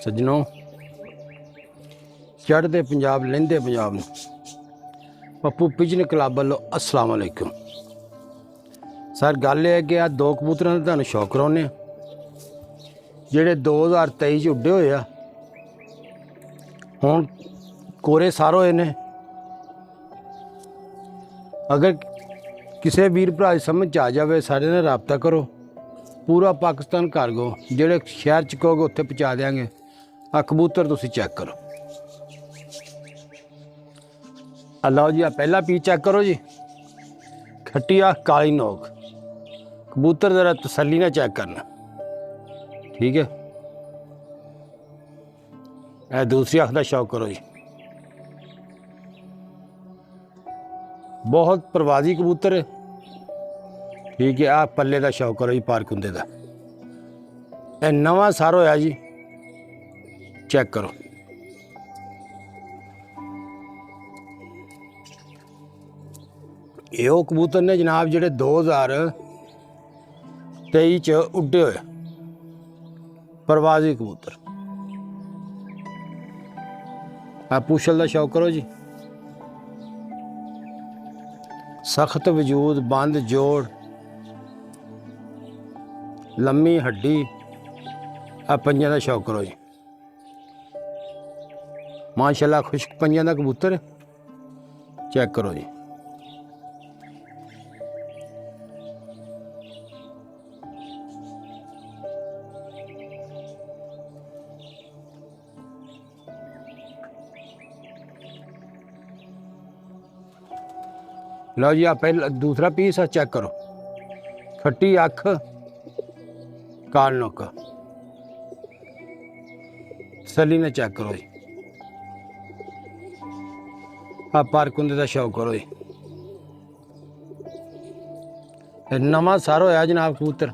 सज्जनों, चढ़ते पंजाब लहिंदे पंजाब नूं पप्पू पिजन क्लब वालों अस्सलाम वालेकुम। सर गल है कि आ दो कबूतरां दा तुहानूं शौक कराउने जिहड़े 2023 उड्डे होए आ। हुण कोरे सार होए ने। अगर किसी वीर भरा दी समझ आ जाए साढ़े नाल राबता करो। पूरा पाकिस्तान कार्गो जिहड़े शहर च कहोगे उत्थे पहुँचा देंगे। आ कबूतर तुसीं चैक करो। लो जी, आ पहला पीस चेक करो जी। खट्टी आ काली नोक कबूतर जरा तसल्ली ना चेक करना, ठीक है। ए दूसरी अख का शौक करो जी। बहुत प्रवासी कबूतर है, ठीक है। आ पल्ले का शौक करो जी, पारकुंदे का। ए नवा सार होया जी, चेक करो। ये वो कबूतर ने जनाब जिहड़े 2023 च उड्डे होए प्रवासी कबूतर। आ पूछल का शौक करो जी। सख्त वजूद, बंद जोड़, लम्मी हड्डी। आ पंजां का शौक करो जी। माशाल्लाह खुश्क पंजां का कबूतर चेक करो जी। लो जी, आ पहला दूसरा पीस है, चेक करो। खट्टी अख काल नोक सली ने चेक करो जी। आ पारकुंदे का शौक करो जी। नवा सार होया जनाब कबूतर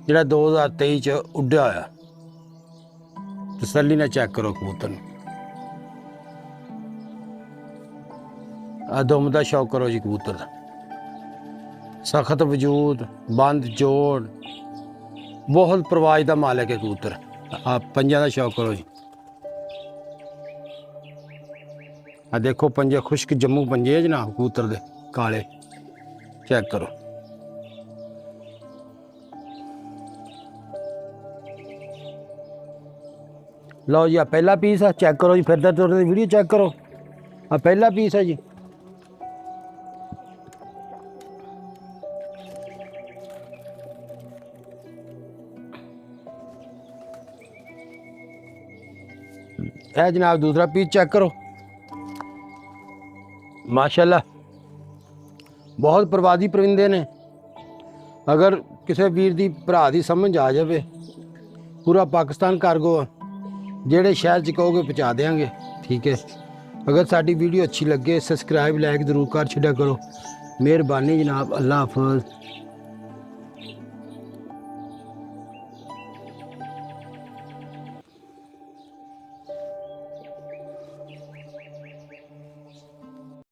जिहड़ा 2023 च उड्डा होया। तसल्ली ने चेक करो कबूतर। आ दुम का शौक करो जी कबूतर का। सख्त वजूद, बंद जोड़, बहुत परवाज का मालिक है कबूतर। आ पंजां का शौक करो जी। आ देखो पंजे खुश्क जम्मू पंजे है जनाब कबूतर दे काले, चेक करो। लो जी, आ पहला पीस है, चेक करो जी। फिरदा तुरदा वीडियो चेक करो। आ पहला पीस है जी। है जनाब दूसरा पीस चेक करो। माशाल्लाह बहुत प्रवासी परिंदे ने। अगर किसी वीर दी भरा दी समझ आ जाए, पूरा पाकिस्तान कार्गो जेड़े शहर च कहोगे पहुँचा देंगे, ठीक है। अगर साडी वीडियो अच्छी लगे सब्सक्राइब लाइक जरूर कर छड्या करो। मेहरबानी जनाब। अल्लाह हाफिज़।